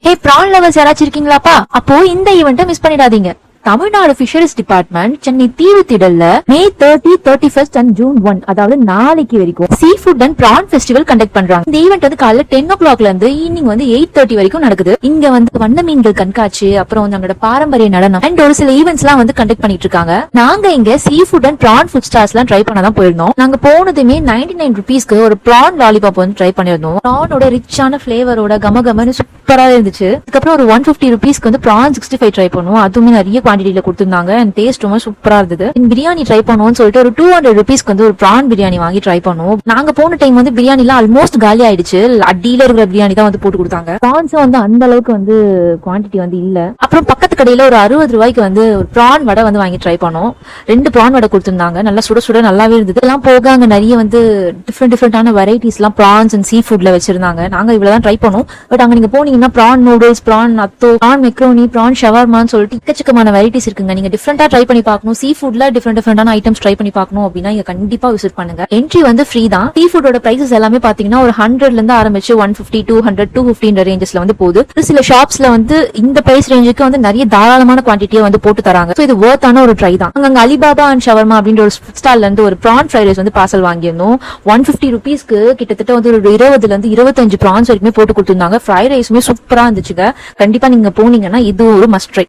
ஹே பிரான் lovers யாராச்சும் இருக்கீங்களாப்பா? அப்போ இந்த ஈவெண்ட்டை மிஸ் பண்ணிடாதீங்க. தமிழ்நாடு ஃபிஷரிஸ் டிபார்ட்மெண்ட் சென்னை தீவுத்திடல்ல மே 30, 31 அண்ட் ஜூன் 1 அதாவது நாளைக்கு வரைக்கும் sea food and prawn festival conduct பண்றாங்க. இந்த ஈவெண்ட் வந்து காலைல 10 o'clockல இருந்து ஈவினிங் வந்து 8:30 வரைக்கும் நடக்குது. இங்க வந்து வண்ண மீன்கள் கண்காட்சி, அப்புறம் வந்து நம்மளோட பாரம்பரிய நடனம் அண்ட் ஒரு சில ஈவெண்ட்ஸ் எல்லாம் வந்து கண்டக்ட் பண்ணிட்டு இருக்காங்க. நாங்க இங்க sea food and prawn food stars எல்லாம் ட்ரை பண்ணதான் போயிருந்தோம். நாங்க போனதுமே 99 rupeesக்கு ஒரு பிரான் லாலிபாப் வந்து ட்ரை பண்ணிருந்தோம். பிரானோட ரிச்சான பிளேவரோட கமகமன்னு சூப்பரா இருந்துச்சு. அதுக்கப்புறம் ஒரு 150 rupeesக்கு வந்து பிரான் 65 ட்ரை பண்ணுவோம். அதுவுமே நிறைய குவான்டிட்டில கொடுத்திருந்தாங்க. அண்ட் டேஸ்ட் ரொம்ப சூப்பரா இருந்தது. பிரியாணி ட்ரை பண்ணுவோம்னு சொல்லிட்டு ஒரு 200 rupeesக்கு வந்து ஒரு பிரான் பிரியாணி வாங்கி ட்ரை பண்ணுவோம். நாங்க போன டைம் வந்து பிரியாணி எல்லாம் ஆல்மோஸ்ட் காலி ஆயிடுச்சு. அடியில இருக்கிற பிரியாணி தான் வந்து போட்டு கொடுத்தாங்க. பிரான்ஸும் வந்து அந்த அளவுக்கு வந்து குவான்டிட்டி வந்து இல்ல. அப்புறம் பக்கத்து கடையில ஒரு 60 ரூபாய்க்கு வந்து ஒரு பிரான் வடை வந்து வாங்கி ட்ரை பண்ணோம். 2 பிரான் வடை கொடுத்திருந்தாங்க. நல்லா சுட சுட நல்லாவே இருந்தது. எல்லாம் போக அங்க நிறைய வந்து டிஃப்ரெண்டான வெரைட்டிஸ் எல்லாம் பிரான்ஸ் அண்ட் சீ ஃபுட்ல வச்சிருந்தாங்க. நாங்க இவ்வளவுதான் ட்ரை பண்ணோம். பட் அங்க நீங்க போனீங்கன்னா பிரான் நூடுல்ஸ், பிரான் அத்தோ, பிரான் மெக்ரோனி, பிரான் ஷவர்மான்னு சொல்லிட்டு எக்கச்சக்கமான வெரைட்டிஸ் இருக்குங்க. நீங்க டிஃப்ரெண்டா ட்ரை பண்ணி பார்க்கணும். சீ ஃபுட்ல டிஃப்ரெண்டான ஐட்டம்ஸ் ட்ரை பண்ணி பார்க்கணும் அப்படின்னா இங்க கண்டிப்பா விசிட் பண்ணுங்க. என்ட்ரி வந்து ஃப்ரீ தான். சீ ஃபுட்டோட பிரைசஸ் எல்லாமே பாத்தீங்கன்னா ஒரு 100ல இருந்து ஆரம்பிச்சு 150, 200, 250 ரேஞ்சஸ்ல வந்து போகுது. சில ஷாப்ஸ்ல வந்து இந்த பிரைஸ் ரேஞ்சுக்கு வந்து நிறைய தாராளமான குவான்டிட்டியை வந்து போட்டு தராங்க. இது வர்த்தான ஒரு ட்ரை தான். அங்க அலிபாபா அண்ட் ஷவர்மா அப்படின்ற ஒரு ஸ்டால்ல இருந்து ஒரு பிரான் ஃப்ரைட் ரைஸ் வந்து பார்சல் வாங்கியிருந்தோம். 150 rupeesக்கு கிட்டத்தட்ட வந்து ஒரு 20ல இருந்து 25 பிரான்ஸ் வரைக்குமே போட்டு கொடுத்திருந்தாங்க. ஃப்ரைட் ரைஸுமே சூப்பரா இருந்துச்சுங்க. கண்டிப்பா நீங்க போனீங்கன்னா இது ஒரு மஸ்ட் ட்ரை.